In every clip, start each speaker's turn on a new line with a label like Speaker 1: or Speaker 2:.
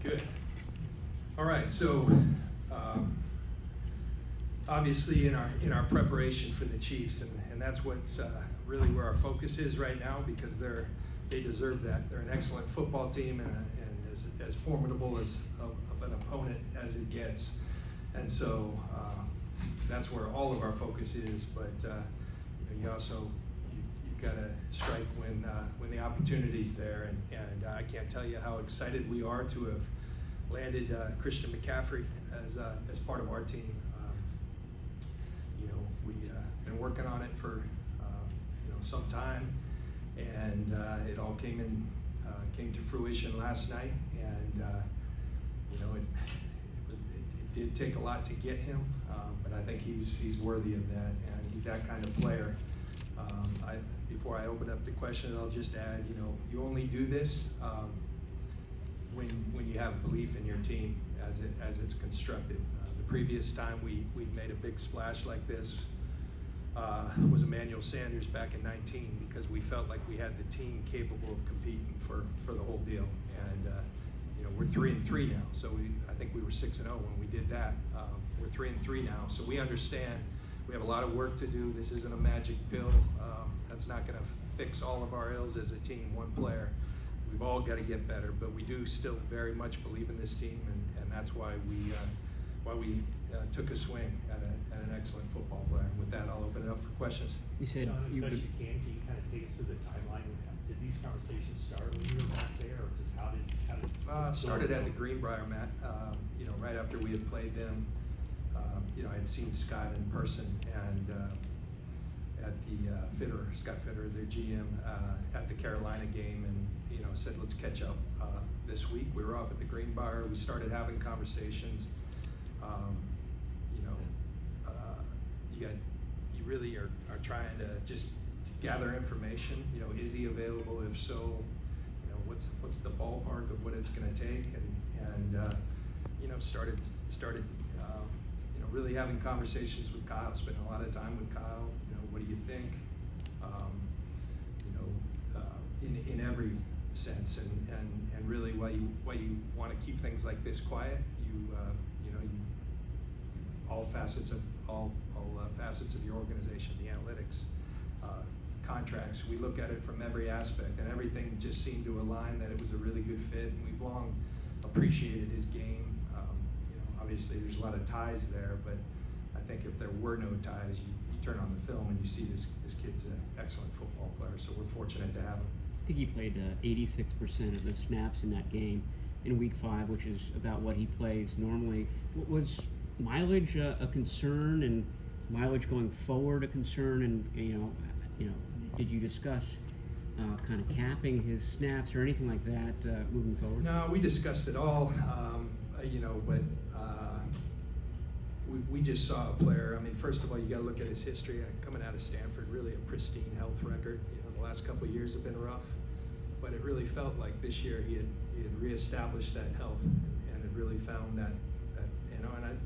Speaker 1: Good. All right, so obviously in our preparation for the Chiefs, and that's what's really where our focus is right now, because they deserve that. They're an excellent football team and as formidable as of an opponent as it gets, and so that's where all of our focus is. But you also you've got to strike when the opportunity's there, and I can't tell you how excited we are to have landed Christian McCaffrey as part of our team. We've been working on it for some time, and it all came to fruition last night. And it did take a lot to get him, but I think he's worthy of that, and he's that kind of player. Before I open up the question, I'll just add, you only do this when you have belief in your team as it's constructed. The previous time we made a big splash like this was Emmanuel Sanders back in 19, because we felt like we had the team capable of competing for the whole deal. And we're 3-3 now, so I think we were 6-0 when we did that. We're 3-3 now, so we understand we have a lot of work to do. This isn't a magic pill. That's not going to fix all of our ills as a team, one player. We've all got to get better, but we do still very much believe in this team, and that's why we took a swing at an excellent football player. With that, I'll open it up for questions.
Speaker 2: You said
Speaker 3: John, as best you can you kind of take us through the timeline? Did these conversations start when you were back there, or just how did
Speaker 1: Started at the Greenbrier mat, right after we had played them. I had seen Scott in person, and at the Scott Fitter, their GM, at the Carolina game, and said, let's catch up this week. We were off at the Greenbrier. We started having conversations. You really are trying to just gather information. Is he available? If so, what's the ballpark of what it's going to take? And started really having conversations with Kyle. Spent a lot of time with Kyle. What do you think? In every sense, and really why you want to keep things like this quiet. All facets of your organization, the analytics, contracts. We look at it from every aspect, and everything just seemed to align that it was a really good fit. And we've long appreciated his game. Obviously, there's a lot of ties there, but I think if there were no ties, you turn on the film and you see this kid's an excellent football player. So we're fortunate to have him.
Speaker 2: I think he played 86% of the snaps in that game in Week 5, which is about what he plays normally. Was mileage a concern, and mileage going forward a concern? And did you discuss kind of capping his snaps or anything like that moving forward?
Speaker 1: No, we discussed it all. But we just saw a player. I mean, first of all, you got to look at his history. Coming out of Stanford, really a pristine health record. The last couple of years have been rough, but it really felt like this year he had reestablished that health, and had really found that. And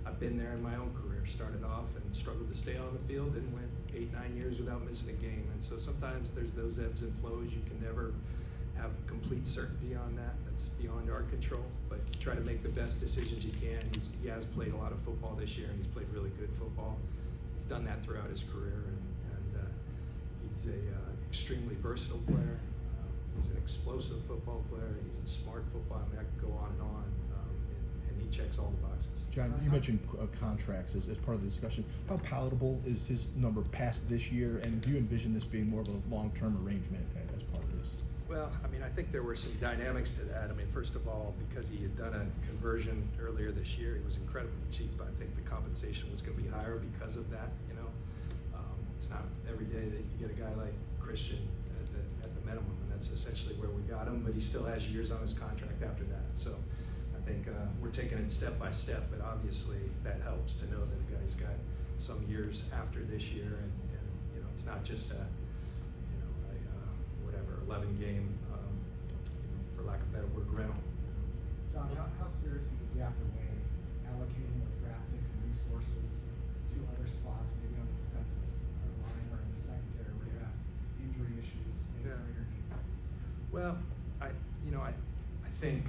Speaker 1: I've been there in my own career. Started off and struggled to stay on the field, and went 8-9 years without missing a game. And so sometimes there's those ebbs and flows. You can never have complete certainty on that. That's beyond our control. But try to make the best decisions you can. He has played a lot of football this year, and he's played really good football. He's done that throughout his career, and he's a extremely versatile player. He's an explosive football player. He's a smart football. I mean, I could go on and on, and he checks all the boxes.
Speaker 4: John, you mentioned contracts as part of the discussion. How palatable is his number past this year, and do you envision this being more of a long-term arrangement as part of this?
Speaker 1: Well, I mean, I think there were some dynamics to that. I mean, first of all, because he had done a conversion earlier this year, he was incredibly cheap. I think the compensation was going to be higher because of that. It's not every day that you get a guy like Christian at the minimum, and that's essentially where we got him. But he still has years on his contract after that. So I think we're taking it step by step, but obviously that helps to know that a guy's got some years after this year, and it's not just a 11 game, for lack of a better word, rental.
Speaker 5: John, how seriously do we have to weigh allocating those draft picks and resources to other spots, maybe on the defensive line or in the secondary where you have injury issues, maybe greater needs?
Speaker 1: Well, I think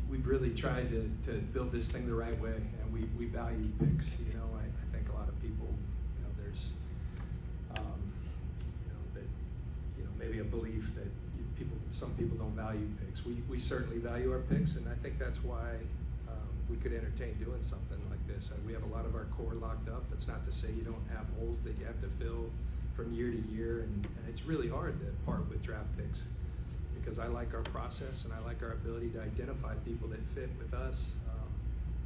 Speaker 1: we've really tried to build this thing the right way, and we value picks. I think a lot of people, there's, maybe a belief that some people don't value picks. We certainly value our picks, and I think that's why we could entertain doing something like this. We have a lot of our core locked up. That's not to say you don't have holes that you have to fill from year to year, and it's really hard to part with draft picks, because I like our process and I like our ability to identify people that fit with us.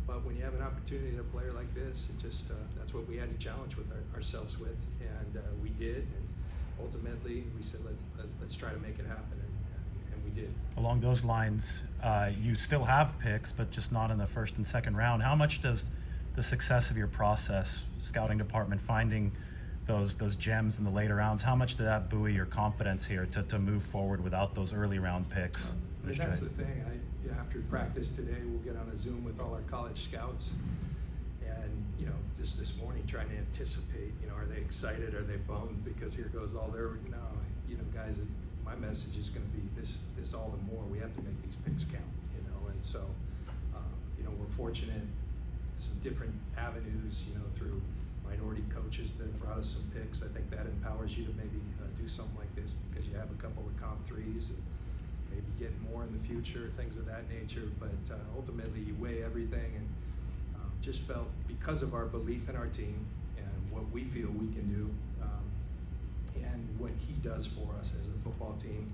Speaker 1: But when you have an opportunity at a player like this, it just that's what we had to challenge with ourselves with, and we did. And ultimately, we said let's try to make it happen, and we did.
Speaker 6: Along those lines, you still have picks, but just not in the first and second round. How much does the success of your process, scouting department, finding those gems in the later rounds, how much did that buoy your confidence here to move forward without those early round picks?
Speaker 1: That's the thing. After practice today, we'll get on a Zoom with all our college scouts, and just this morning trying to anticipate. Are they excited? Are they bummed? Because here goes all their guys. My message is going to be this all the more. We have to make these picks count. And so we're fortunate. Some different avenues. Through minority coaches that brought us some picks. I think that empowers you to maybe do something like this, because you have a couple of comp threes and maybe get more in the future, things of that nature. But ultimately, you weigh everything, and just felt, because of our belief in our team and what we feel we can do, and what he does for us as a football team,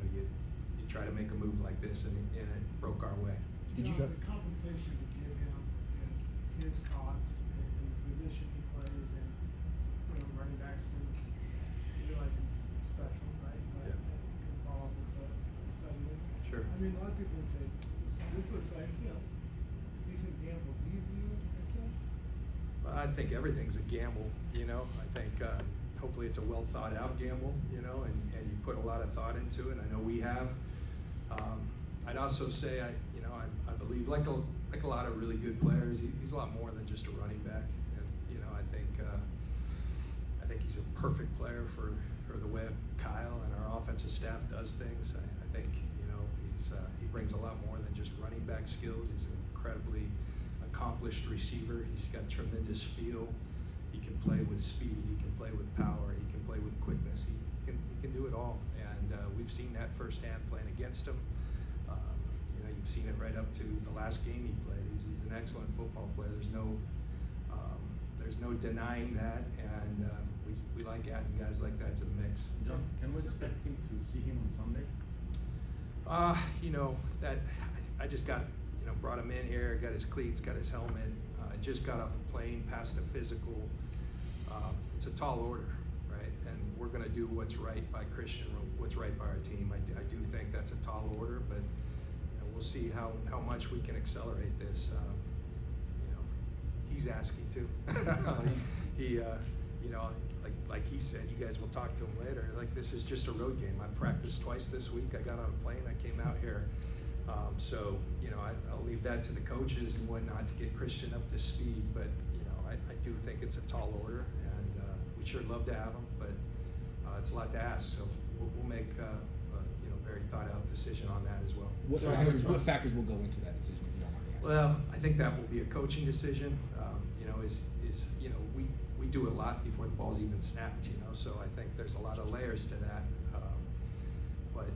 Speaker 1: you try to make a move like this, and it broke our way.
Speaker 4: Did you
Speaker 5: the compensation to give him and his cost and the position he plays in, running backs can realize he's special, right? But
Speaker 1: Yeah.
Speaker 5: you can follow up with the suddenly.
Speaker 1: Sure.
Speaker 5: I mean, a lot of people would say, this looks like, decent gamble. Do you view it as such?
Speaker 1: I think everything's a gamble. I think hopefully it's a well thought out gamble, and you put a lot of thought into it. I know we have. I'd also say I believe, like a lot of really good players, he's a lot more than just a running back. And I think he's a perfect player for the way Kyle and our offensive staff does things. I think he brings a lot more than just running back skills. He's an incredibly accomplished receiver. He's got tremendous feel. He can play with speed. He can play with power. He can play with quickness. He can do it all. And we've seen that firsthand playing against him. You've seen it right up to the last game he played. He's an excellent football player. There's no denying that, and we like adding guys like that to the mix.
Speaker 7: John, can we expect him to see him on Sunday?
Speaker 1: That I just got brought him in here, got his cleats, got his helmet. Just got off a plane, passed a physical. It's a tall order, right? And we're going to do what's right by Christian, what's right by our team. I do think that's a tall order, but we'll see how much we can accelerate this. He's asking to. he like he said, you guys will talk to him later. Like, this is just a road game. I practiced twice this week. I got on a plane. I came out here. So I'll leave that to the coaches and whatnot to get Christian up to speed. But I do think it's a tall order, and we sure love to have him. But it's a lot to ask. So we'll make very thought out decision on that as well.
Speaker 8: What factors will go into that decision, if you don't mind me asking?
Speaker 1: Well, I think that will be a coaching decision. We do a lot before the ball's even snapped, so I think there's a lot of layers to that. But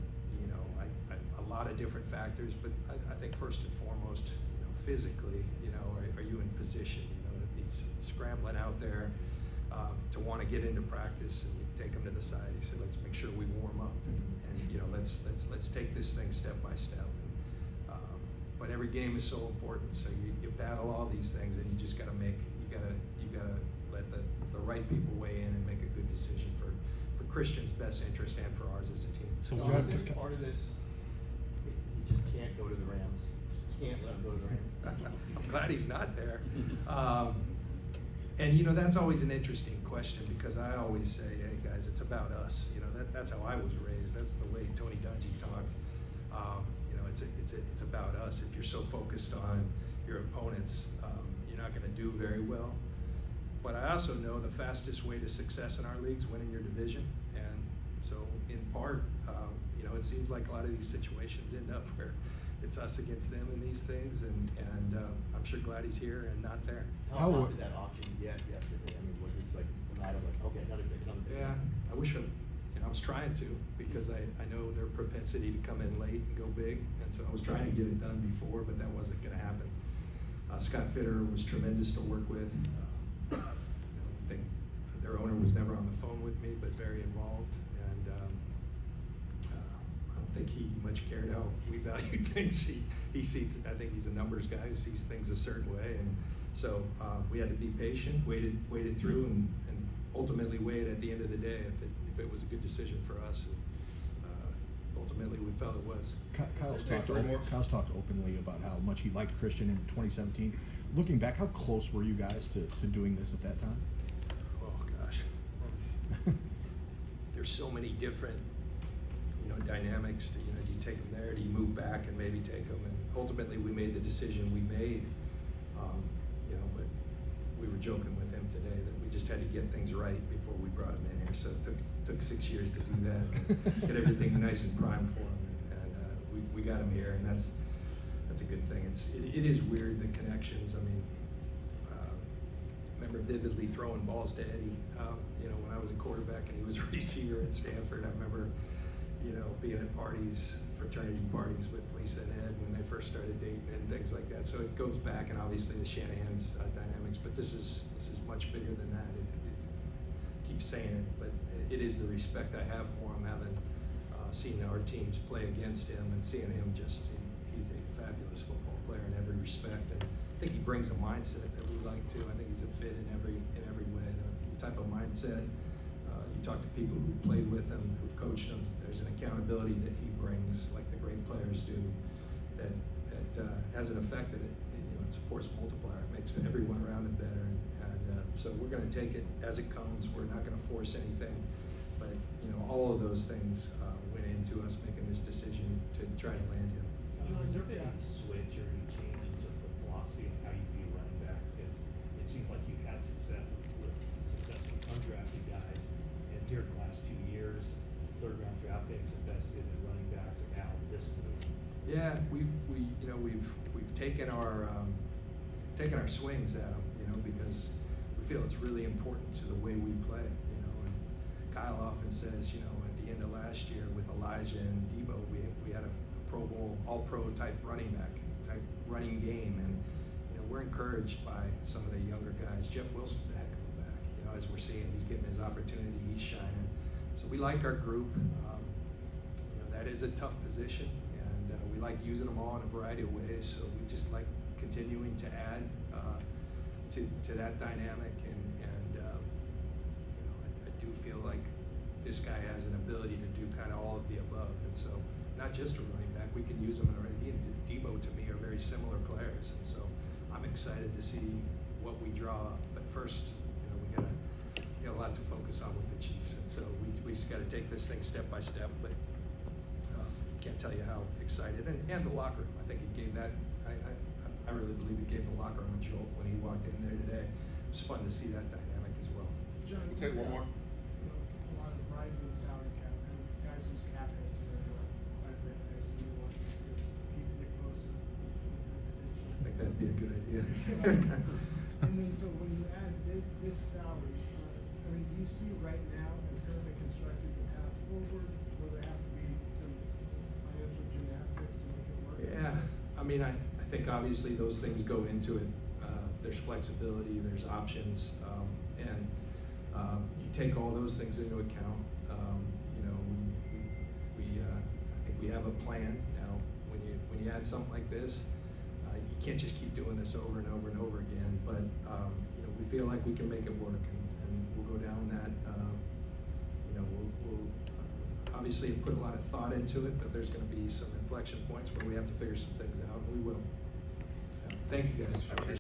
Speaker 1: a lot of different factors. But I think first and foremost, physically, are you in position? If he's scrambling out there to want to get into practice, and you take him to the side. You say, let's make sure we warm up, and let's take this thing step by step. But every game is so important, so you battle all these things, and you just got to let the right people weigh in and make a good decision for Christian's best interest and for ours as a team.
Speaker 6: So
Speaker 7: John, is any part of this, you just can't go to the Rams? Just can't let him go to the Rams?
Speaker 1: I'm glad he's not there. And that's always an interesting question, because I always say, hey guys, it's about us. That's how I was raised. That's the way Tony Dungy talked. It's about us. If you're so focused on your opponents, you're not going to do very well. But I also know the fastest way to success in our league is winning your division. And so in part, you know, it seems like a lot of these situations end up where it's us against them in these things, and I'm sure glad he's here and not there.
Speaker 7: How long did that auction get yesterday? I mean, was it like a matter of like, okay, another pick, another pick?
Speaker 1: Yeah, I wish I was trying to, because I know their propensity to come in late and go big, and so I was trying to get it done before, but that wasn't gonna happen. Scott Fitter was tremendous to work with. I think their owner was never on the phone with me, but very involved, and I don't think he much cared how we valued things. He sees, I think he's a numbers guy who sees things a certain way, and so we had to be patient, waited through, and ultimately weighed at the end of the day if it was a good decision for us. And, ultimately, we felt it was.
Speaker 4: Kyle's talked openly about how much he liked Christian in 2017. Looking back, how close were you guys to doing this at that time?
Speaker 1: Oh gosh, there's so many different, you know, dynamics. Do you take them there? Do you move back and maybe take them? And ultimately, we made the decision we made. You know, but we were joking with him today that we just had to get things right before we brought him in here. So it took 6 years to do that, get everything nice and prime for him, and we got him here, and that's a good thing. It is weird, the connections. I mean, remember vividly throwing balls to Eddie. You know, when I was a quarterback and he was a receiver at Stanford, I remember, you know, being at parties, fraternity parties with Lisa and Ed when they first started dating and things like that. So it goes back, and obviously the Shanahan's dynamics, but this is much bigger than that. Keep saying it, but it is the respect I have for him, having seen our teams play against him and seeing him he's a fabulous football player in every respect, and I think he brings a mindset that we like too. I think he's a fit in every way. The type of mindset, you talk to people who've played with him, who've coached him, there's an accountability that he brings, like the great players do, that has an effect that you know, it's a force multiplier. It makes everyone around him better. So we're going to take it as it comes. We're not going to force anything, but you know, all of those things went into us making this decision to try to land him.
Speaker 3: Has there been any switch or any change in just the philosophy of how you view running backs? Because it seems like you've had success with undrafted guys, and here in the last 2 years, third-round draft picks invested in running backs, and now this move.
Speaker 1: Yeah, we've taken our swings at them, you know, because we feel it's really important to the way we play, you know. And Kyle often says, you know, at the end of last year with Elijah and Debo, we had a Pro Bowl, All-Pro type running game, and you know, we're encouraged by some of the younger guys. Jeff Wilson's a heck of a back, you know, as we're seeing, he's getting his opportunity, he's shining. So we like our group. You know, that is a tough position, and we like using them all in a variety of ways. So we just like continuing to add to that dynamic, and you know, I do feel like this guy has an ability to do kind of all of the above, and so not just a running back, we can use him in our he and Debo to me are very similar players, and so I'm excited to see what we draw up. But first, you know, we got a lot to focus on with the Chiefs, and so we just got to take this thing step by step. But can't tell you how excited, and the locker room. I think it gave that. I really believe it gave the locker room a jolt when he walked in there today. It was fun to see that dynamic as well.
Speaker 5: John,
Speaker 8: We'll take one more.
Speaker 5: You know, a lot of the rising salary cap, and guys whose cap hits are quite a bit. I assume you want to keep it closer with the extension.
Speaker 1: I think that'd be a good idea.
Speaker 5: And then, so when you add this salary, I mean, do you see right now as currently constructed the path forward? Will there have to be some financial gymnastics to make it work?
Speaker 1: Yeah, I mean, I think obviously those things go into it. There's flexibility, there's options, and you take all those things into account. You know, I think we have a plan now. When you add something like this, you can't just keep doing this over and over and over again. But you know, we feel like we can make it work, and we'll go down that. You know, we'll obviously put a lot of thought into it, but there's going to be some inflection points where we have to figure some things out, and we will. Thank you guys.